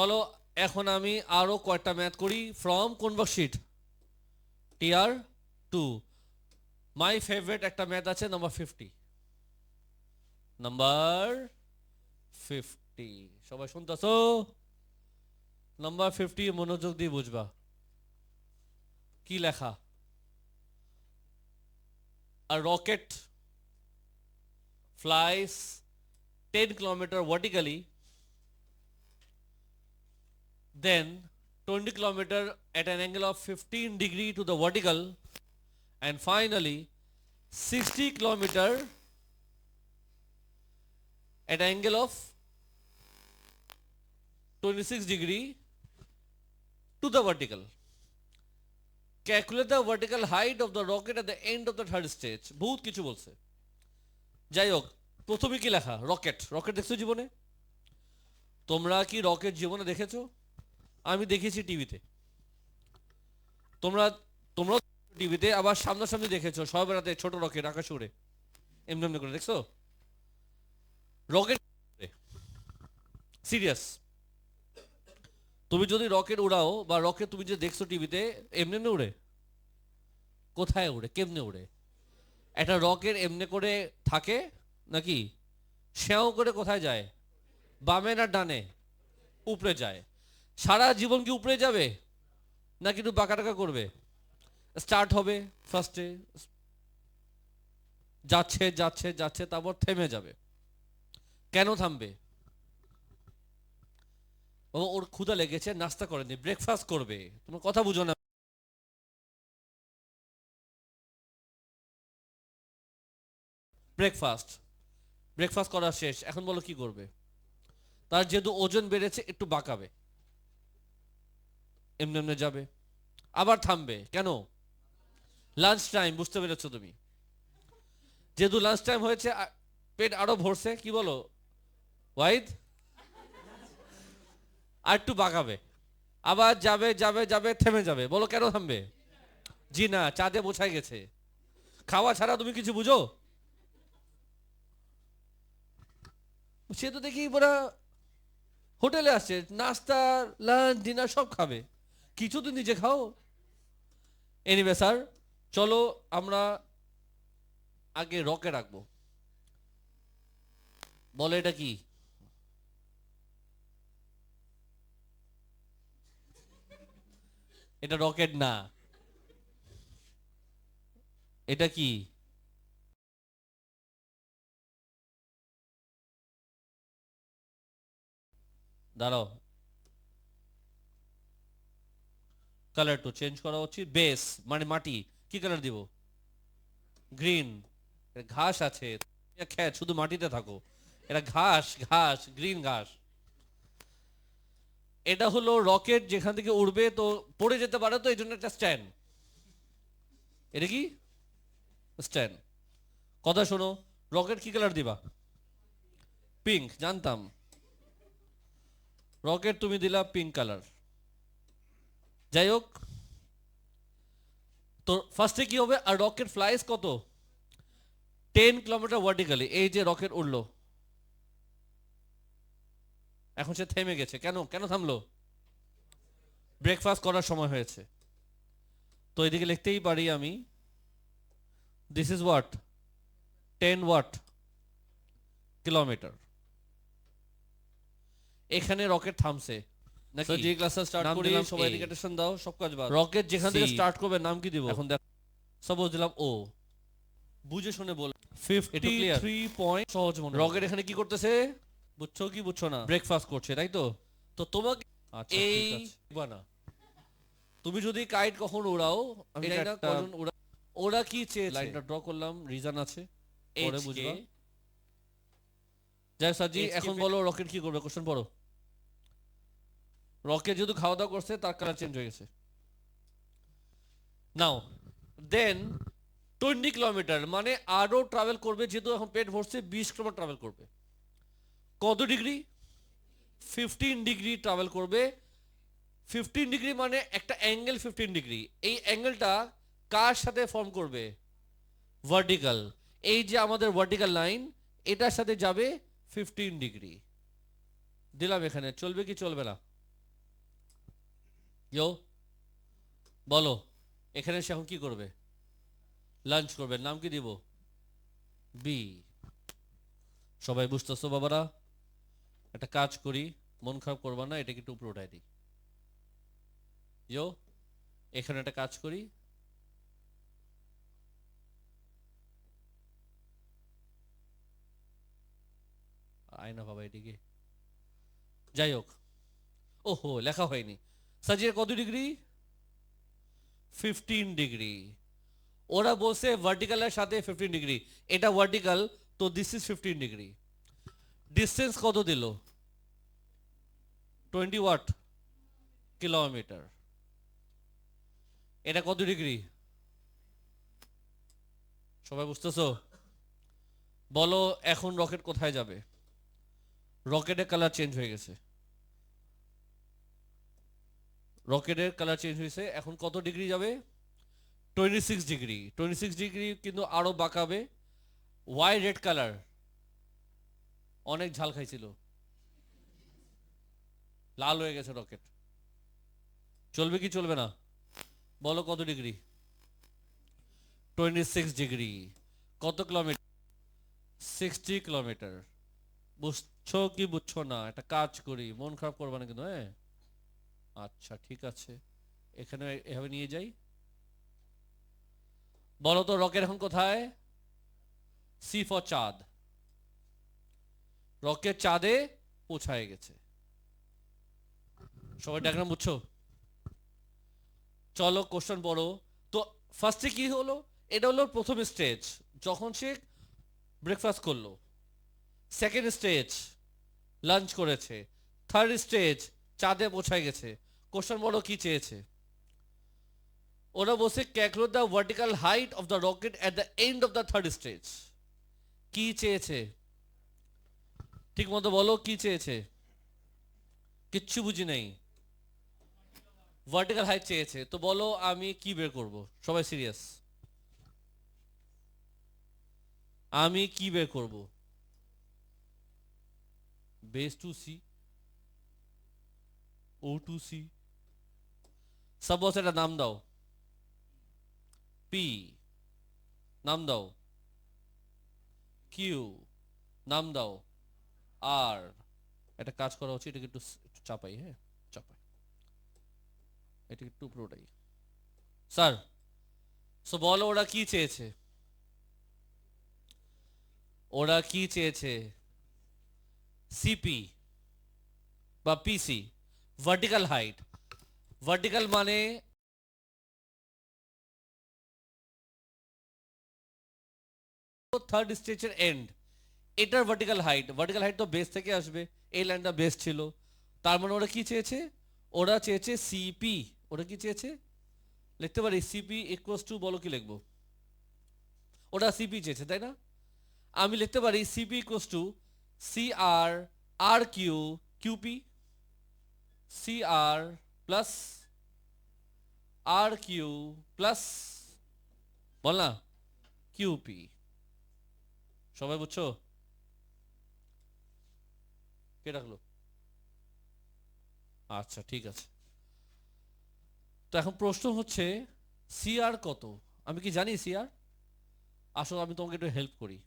চলো এখন আমি আরো কয়েকটা ম্যাথ করি ফ্রম কোন ওয়ার্কশিট টিআর 2 মাই ফেভারিট একটা ম্যাথ আছে নাম্বার 50 নাম্বার 50 সবাই শুনতেছো নাম্বার 50 মনোযোগ দিয়ে বুঝবা কি লেখা a rocket flies 10 kilometer vertically then 20 kilometer at an angle of 15 degree to the vertical and finally 60 kilometer at an angle of 26 degree to the vertical. Calculate the vertical height of the rocket at the end of the third stage. বহুত কিছু বলছে যাই হোক প্রথমে কি লেখা rocket rocket দেখছো জীবনে তোমরা কি রকেট জীবনে দেখেছো আমি দেখেছি টিভিতে তোমরা তোমরা টিভিতে আবার সামনাসামনি দেখেছো সব রাতে ছোট রকেট আকাশে উড়ে এমনি এমনি করে দেখছো রকেট সিরিয়াস তুমি যদি রকেট উড়াও বা রকেট তুমি যে দেখছো টিভিতে এমনি এমনি উড়ে কোথায় উড়ে কেমনে উড়ে একটা রকেট এমনি করে থাকে নাকি শ্যাও করে কোথায় যায় বামে না ডানে উপরে যায় সারা জীবন কি উপরে যাবে নাকি একটু বাঁকা টাকা করবে স্টার্ট হবে ফার্স্টে যাচ্ছে যাচ্ছে যাচ্ছে তারপর থেমে যাবে কেন থামবে ও ওর ক্ষুধা লেগেছে নাস্তা করেনি ব্রেকফাস্ট করবে তোমার কথা বুঝো না ব্রেকফাস্ট ব্রেকফাস্ট করা শেষ এখন বলো কি করবে তার যেহেতু ওজন বেড়েছে একটু বাঁকাবে এমনি এমনি যাবে আবার থামবে কেন লাঞ্চ টাইম বুঝতে পেরেছো তুমি যেহেতু লাঞ্চ টাইম হয়েছে পেট আরো ভরছে কি বলো ওয়াহিদ আর একটু বাঁকাবে আবার যাবে যাবে যাবে থেমে যাবে বলো কেন থামবে জি না চাঁদে বোঝাই গেছে খাওয়া ছাড়া তুমি কিছু বুঝো সে তো দেখি ওরা হোটেলে আসছে নাস্তা লাঞ্চ ডিনার সব খাবে কিছু তো নিজে খাও এনিওয়ে স্যার চলো আমরা আগে রকে রাখবো বলো এটা কি এটা রকেট না এটা কি দাঁড়াও কালার তো চেঞ্জ করা উচিত বেস মানে মাটি কি কালার দিব গ্রিন ঘাস আছে খেত শুধু মাটিতে থাকো এটা ঘাস ঘাস গ্রিন ঘাস এটা হলো রকেট যেখান থেকে উড়বে তো পড়ে যেতে পারে তো এই জন্য একটা স্ট্যান্ড এটা কি স্ট্যান্ড কথা শোনো রকেট কি কালার দিবা পিঙ্ক জানতাম রকেট তুমি দিলা পিঙ্ক কালার যাই হোক তো ফার্স্টে কি হবে আর রকেট ফ্লাইস কত 10 কিলোমিটার ভার্টিক্যালি এই যে রকেট উড়লো এখন সে থেমে গেছে কেন কেন থামলো ব্রেকফাস্ট করার সময় হয়েছে তো এদিকে লিখতেই পারি আমি this is what 10 watt kilometre এখানে রকেট থামছে নাকি যে ক্লাসটা স্টার্ট করি সবাই এদিকে অ্যাটেনশন দাও সব কাজ বাদ রকেট যেখান থেকে স্টার্ট করবে নাম কি দিব এখন দেখো সাপোজ দিলাম ও বুঝে শুনে বল 53 পয়েন্ট সহজ মনে রকেট এখানে কি করতেছে বুঝছো কি বুঝছো না ব্রেকফাস্ট করছে তাই তো তো তোমাকে এই বানা তুমি যদি কাইট কখন উড়াও আমি জানি না কখন উড়া ওরা কি চেয়েছে লাইনটা ড্র করলাম রিজন আছে পরে বুঝবা জয় সাজি এখন বলো রকেট কি করবে কোশ্চেন পড়ো রকেট যেহেতু খাওয়া দাওয়া করছে তার কালার চেঞ্জ হয়ে গেছে নাও দেন 20 কিলোমিটার মানে আরো ট্রাভেল করবে যেহেতু এখন পেট ভরছে 20 কিলোমিটার ট্রাভেল করবে কত ডিগ্রি 15 ডিগ্রি ট্রাভেল করবে 15 ডিগ্রি মানে একটা অ্যাঙ্গেল 15 ডিগ্রি এই অ্যাঙ্গেলটা কার সাথে ফর্ম করবে ভার্টিক্যাল এই যে আমাদের ভার্টিক্যাল লাইন এটার সাথে যাবে 15 ডিগ্রি দিলাম এখানে চলবে কি চলবে না ইয়ো বলো, এখানে সে এখন কি করবে? লাঞ্চ করবে। নাম কি দিব? বি। সবাই বুঝতেছো বাবারা? একটা কাজ করি, মন খারাপ করবা না, এটাকে একটু উপরে উঠাই দিই। ইয়ো এখানে একটা কাজ করি, আয়না বাবা এদিকে। যাই হোক, ওহো লেখা হয়নি। সাজিয়ে কত ডিগ্রি? 15 ডিগ্রি। ওরা বলছে ভার্টিক্যালের সাথে 15 ডিগ্রি, এটা ভার্টিক্যাল, তো দিস ইজ 15 ডিগ্রি। ডিস্টেন্স কত দিল? 20 ওয়াট কিলোমিটার। এটা কত ডিগ্রি? সবাই বুঝতেছো? বলো এখন রকেট কোথায় যাবে? রকেটের কালার চেঞ্জ হয়ে গেছে, রকেটের কালার চেঞ্জ হয়েছে, এখন কত ডিগ্রি যাবে? 26 ডিগ্রি। 26 ডিগ্রি কিন্তু আরো বাঁকাবে। Y red colour? অনেক ঝাল খাইছিল, লাল হয়ে গেছে রকেট। চলবে কি চলবে না? বলো কত ডিগ্রি? 26 ডিগ্রি। কত কিলোমিটার? 60 কিলোমিটার। বুঝছো কি বুঝছো না? একটা কাজ করি, মন খারাপ করবা না কিন্তু, হ্যাঁ? আচ্ছা ঠিক আছে, এখানে এভাবে নিয়ে যাই। বলো তো রকেট এখন কোথায়? সি ফর চাঁদ। রকেট চাঁদে পৌঁছায় গেছে। সবাই ডায়াগ্রাম বুঝছো? চলো কোশ্চেন পড়ো। তো ফার্স্টে কি হলো? এটা হলো প্রথম স্টেজ, যখন সে ব্রেকফাস্ট করলো। সেকেন্ড স্টেজ লাঞ্চ করেছে। থার্ড স্টেজ চাঁদে পৌঁছায় গেছে। কোশ্চেন বলো কি চেয়েছে? ওরা বলছে calculate the vertical height of the rocket at the end of the third stage. কি চেয়েছে? ঠিক মতো বলো কি চেয়েছে? কিচ্ছু বুঝি নাই। ভার্টিক্যাল হাইট চেয়েছে, তো বলো আমি কি বের করব? সবাই সিরিয়াস। আমি কি বের করব? বেস টু সি, ও টু সি। সাপোজ একটা নাম দাও, পি। নাম দাও কিউ। নাম দাও আর। একটা কাজ করা উচিত, এটাকে একটু একটু চাপাই, হ্যাঁ চাপাই, এটাকে একটু পুরোটাই। স্যার, সো বলো ওরা কি চেয়েছে? ওরা কি চেয়েছে? সিপি বা পিসি, ভার্টিক্যাল হাইট। ভার্টিক্যাল মানে থার্ড স্টেজের এন্ড, এটার ভার্টিক্যাল হাইট। ভার্টিক্যাল হাইট তো বেস থেকে আসবে, এই লাইনটা বেস ছিল। তার মানে ওরা কি চেয়েছে? ওরা চেয়েছে সিপি। ওরা কি চেয়েছে? লিখতে পারি সিপি ইকুয়ালস টু, বলো কি লিখবো? ওরা সিপি চেয়েছে তাই না? আমি লিখতে পারি CP equals to C R R Q QP. C R plus R Q plus, বল না, কিউপি। সবাই বুঝছো? কে রাখলো? আচ্ছা ঠিক আছে। তো এখন প্রশ্ন হচ্ছে সিআর কত? আমি কি জানি সিআর? আসলে আমি তোমাকে একটু হেল্প করি,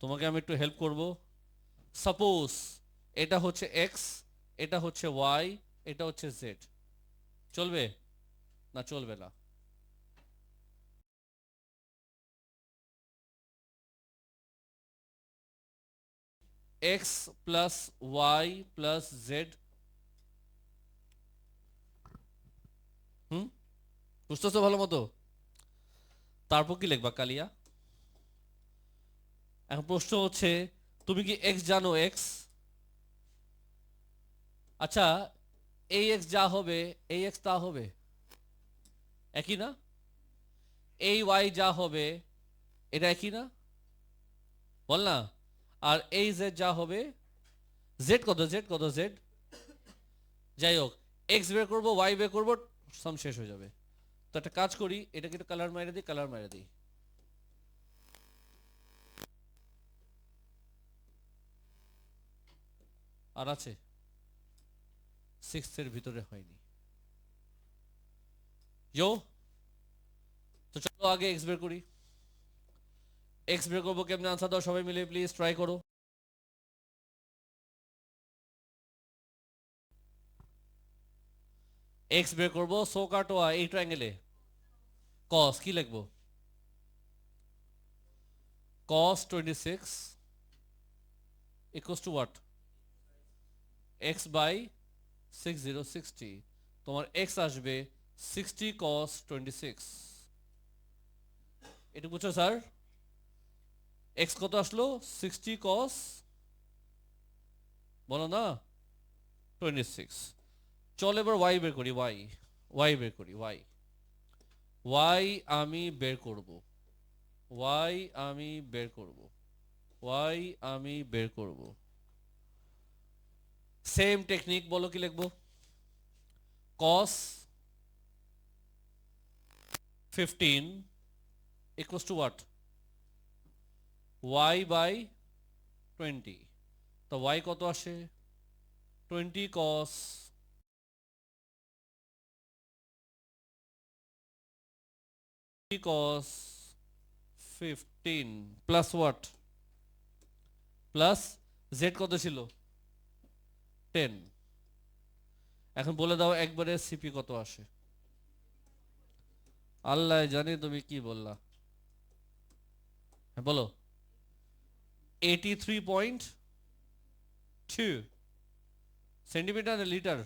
তোমাকে আমি একটু হেল্প করব। সাপোজ এটা হচ্ছে এক্স, এটা হচ্ছে ওয়াই, এটা হচ্ছে জেড। চলবে না চলবে না? X plus y plus z. হুম, বুঝতেছো ভালো মতো? তারপর কি লিখবা কালিয়া? এখন প্রশ্ন হচ্ছে তুমি কি এক্স জানো? এক্স, আচ্ছা এই এক্স যা হবে এই এক্স তা হবে একই না? এই ওয়াই যা হবে এটা একই না? বল না। আর এই জেড যা হবে, জেড কত? জেড কত? জেড। যাই হোক, এক্স বের করবো, ওয়াই বের করবো, সাম শেষ হয়ে যাবে। তো একটা কাজ করি, এটাকে একটু কালার মাইরে দিই, কালার মাইরে দিই। আর আছে? 6 এর ভিতরে হয়নি। ইয়ো, তো চলো আগে এক্স বের করি। এক্স বের করবো কেমনে, আনসার দাও সবাই মিলে প্লিজ, ট্রাই করো। এক্স বের করবো, সো কাটো এই ট্রায়াঙ্গেলে কস কি লিখবো, cos 26 equals to what, x by 6060, তোমার x আসবে 60 cos 26। এটা বুঝছো স্যার? x কত আসলো? 60 cos, বলো না, 26। চল এবার y বের করি, y বের করি, y আমি বের করব, y আমি বের করব, y আমি বের করব। সেম টেকনিক, বলো কি লিখবো, cos 15 equals to what, y by 20। তো y কত আসে, 20 cos 15 plus what, plus Z কত ছিল 10। এখন বলে দাও একবারে সিপি কত আসে। আল্লাহ জানি তুমি কি বললা, হ্যাঁ বলো। 83.2 সেন্টিমিটার না litre,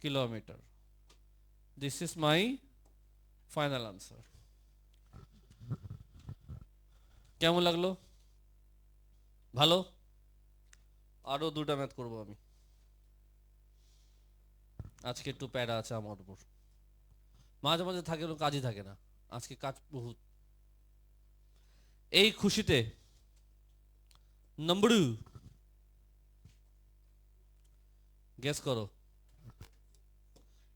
kilometre. This is my final answer. কেমন লাগলো? ভালো? আরো দুটা ম্যাথ করব আমি, আজকে একটু প্যারা আছে আমার উপর, মাঝে মাঝে থাকে কাজই থাকে না, আজকে কাজ বহুত। এই খুশিতে নম্বর গেস করো,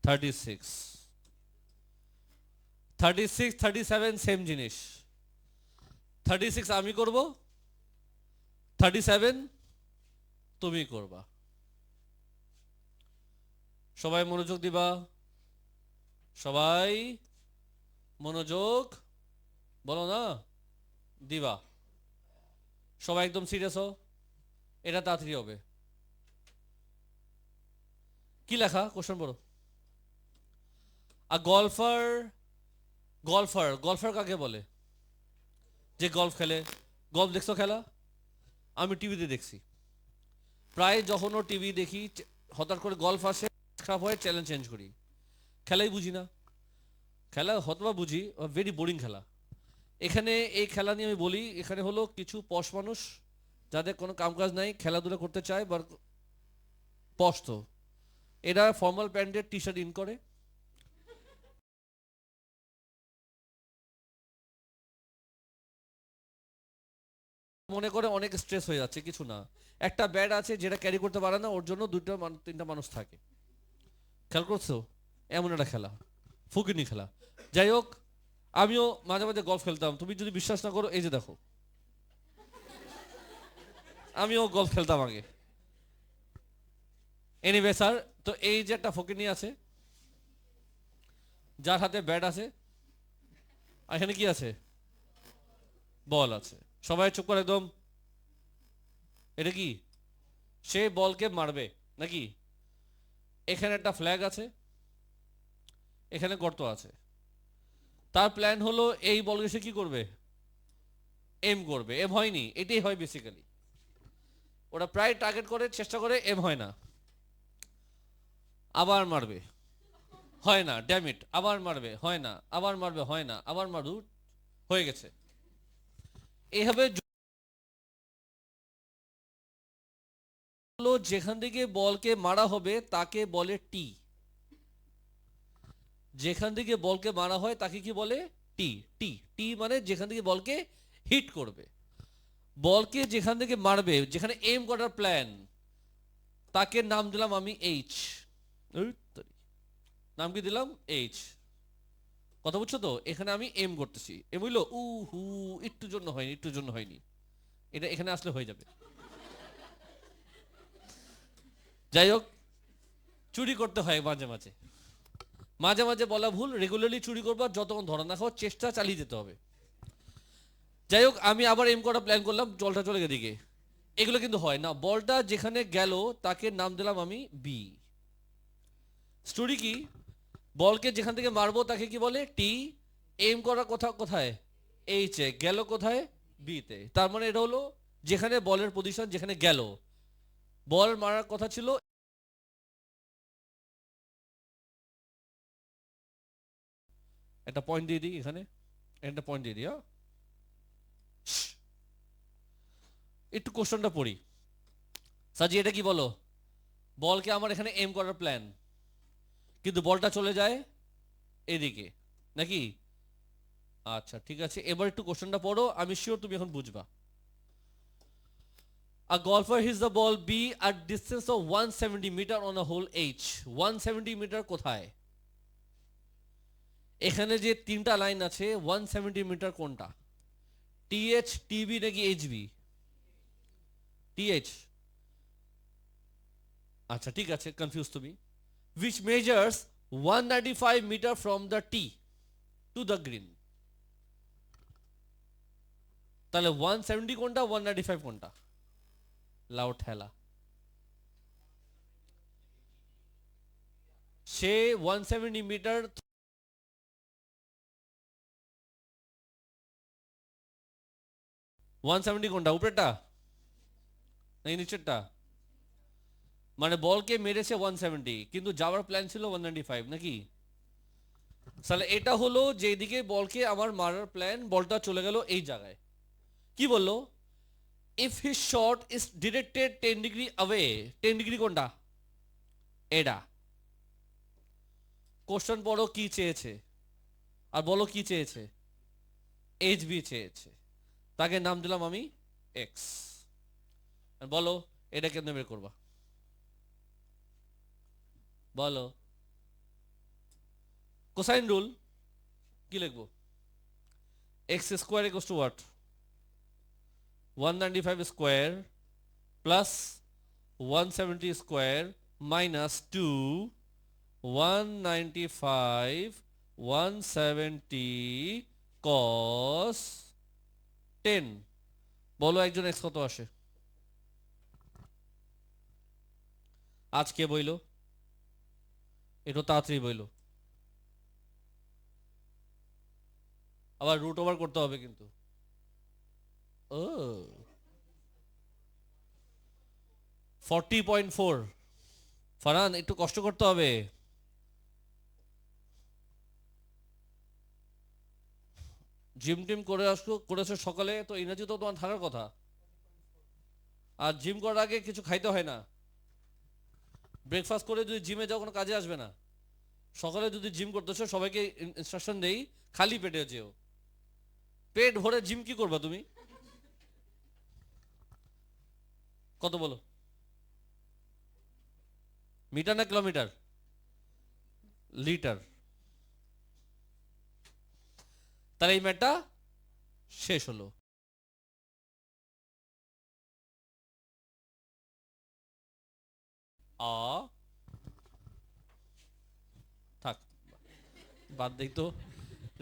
36, 37 সেম জিনিস। 36 আমি করব, 37 তুমি করবা। সবাই মনোযোগ দিবা, সবাই মনোযোগ, বলো না দিবা। সবাই একদম সিরিয়াস হও, এটা তাড়াতাড়ি হবে। কি লেখা কোশ্চেন বলো। গলফার, গলফার কাকে বলে? যে গলফ খেলে। গলফ দেখছো খেলা? আমি টিভিতে দেখছি, প্রায় যখন ও টিভি দেখি হঠাৎ করে গলফ আসে, খারাপ হয়, চ্যালেঞ্জ চেঞ্জ করি, খেলাই বুঝি না। খেলা হতবা বুঝি, ভেরি বোরিং খেলা। এখানে এই খেলা নিয়ে আমি বলি, এখানে হলো কিছু পশ মানুষ যাদের কোনো কামকাজ নাই, খেলাধুলা করতে চায়, বা পশ তো এরা ফর্মাল প্যান্টের টি শার্ট ইন করে, মনে করে অনেক স্ট্রেস হয়ে যাচ্ছে, কিছু না। একটা ব্যাট আছে যেটা ক্যারি করতে পারে না, ওর জন্য দুটো তিনটা মানুষ থাকে। খেয়াল করছো? এমন একটা খেলা, ফুকিনি খেলা। যাই হোক, আমিও মাঝে মাঝে গলফ খেলতাম, তুমি যদি বিশ্বাস না করো এই যে দেখো, আমিও গলফ খেলতাম আগে। এনিওয়ে স্যার, তো এই যে একটা ফকিনি আছে যার হাতে ব্যাট আছে, আর এখানে কি আছে, বল আছে। সবাই চুপ করে একদম। এটা কি? সে বলকে মারবে নাকি? এখানে একটা ফ্ল্যাগ আছে, এখানে গর্ত আছে। তার প্ল্যান হলো এই বলকে সে কি করবে, এম করবে। এম হয়নি, এটাই হয় বেসিক্যালি। ওরা প্রায় টার্গেট করে চেষ্টা করে, এম হয় না, আবার মারবে, হয় না, ড্যামিট, আবার মারবে, হয় না, আবার মারবে, হয় না, আবার মারু, হয়ে গেছে। এইভাবে যেখান থেকে বলকে মারা হবে তাকে বলে টি। যেখান থেকে বলকে মারা হয় তাকে কি বলে, টি। টি টি মানে যেখান থেকে বলকে হিট করবে। বলকে যেখান থেকে মারবে, যেখানে এম করার প্ল্যান, তাকে নাম দিলাম আমি এইচ। নাম কি দিলাম, এইচ। কথা বুঝছো তো? এখানে আমি এম করতেছি, এম হইলো উ হু, একটুর জন্য হয়নি, একটুর জন্য হয়নি, এটা এখানে আসলে হয়ে যাবে। যাই হোক, চুরি করতে হয় মাঝে মাঝে, মাঝে মাঝে বলা ভুল, রেগুলারলি চুরি করবো, যতক্ষণ ধরা না খাওয়ার চেষ্টা চালিয়ে যেতে হবে। যাই হোক, আমি আবার এম করা প্ল্যান করলাম, জলটা চলে এদিকে। এগুলো কিন্তু হয় না, বলটা যেখানে গেল তাকে নাম দিলাম আমি বি। স্টোরি কি, বলকে যেখান থেকে মারবো তাকে কি বলে টি, এম করা কোথায় এইচ এ, গেল কোথায় বি তে। তার মানে এটা হলো যেখানে বলের পজিশন, যেখানে গেল বল মারার কথা ছিল। একটা পয়েন্ট দিয়ে দিই এখানে, একটা পয়েন্ট দিয়ে দিই। একটু কোশ্চেনটা পড়ি। সাজি এটা কি বলো, বলকে আমার এখানে এম করার প্ল্যান, কিন্তু বলটা চলে যায় এদিকে নাকি? আচ্ছা ঠিক আছে, এবার একটু কোশ্চেনটা পড়ো, আমি শিওর তুমি এখন বুঝবা। A golfer hits the ball B at distance of 170 meter on a hole H. 170 metre কোথায়? এখানে যে তিনটা লাইন আছে 170 মিটার কোনটা? TH, TB নাকি HB? TH। আচ্ছা ঠিক আছে, কনফিউজ তুমি। Which measures 195 meter from the tee to the green. তাহলে 170 কোনটা, 195 কোনটা? লাউড ঠেলা। সে 170 মিটার, 170 কোনটা, উপরেরটা নাকি নিচেরটা? মানে বলকে মেরেছে 170, কিন্তু যাওয়ার প্ল্যান ছিল 195 নাকি? তাহলে এটা হলো যেদিকে বলকে আমার মারার প্ল্যান, বলটা চলে গেল এই জায়গায়। কি বললো, if his shot is directed 10 degree away. 10 degree কোনটা? এটা। কোশ্চেন পড়ো কি চেয়েছে, আর বলো কি চেয়েছে, এইচ বি চেয়েছে, তাকে নাম দিলাম আমি এক্স। বলো এটা কেমনে বের করবা, বলো। কোসাইন রুল কি লিখবো, x square equals to what, 195 square plus 170 square minus 2, 195 170 cos 10। বলো একজন এক্স কত আসে? আজকে বইলো, একটু তাড়াতাড়ি বইলো, আবার রুট ওভার করতে হবে কিন্তু। ও 40.4। ফারহান একটু কষ্ট করতে হবে। জিম টিম করে করেছো সকালে, তো এনার্জি তো তোমার থাকার কথা। আর জিম করার আগে কিছু খাইতে হয় না, ব্রেকফাস্ট করে যদি জিমে যাও কোনো কাজে আসবে না। সকালে যদি জিম করতেছো, সবাইকে ইনস্ট্রাকশন দেই খালি পেটে যেও। পেট ভরে জিম কি করবা তুমি? কত বলো, মিটার না কিলোমিটার? লিটার। তাহলে এই ম্যাটটা শেষ হলো। আ থাক, বাদ দেই তো,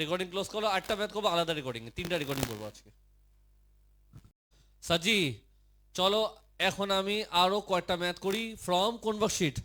রেকর্ডিং ক্লোজ করো। 8টা ম্যাথ করবো আলাদা রেকর্ডিং, 3টা রেকর্ডিং করবো আজকে। সাজি চলো এখন আমি আরো কয়েকটা ম্যাথ করি ফ্রম কোন ওয়ার্কশিট?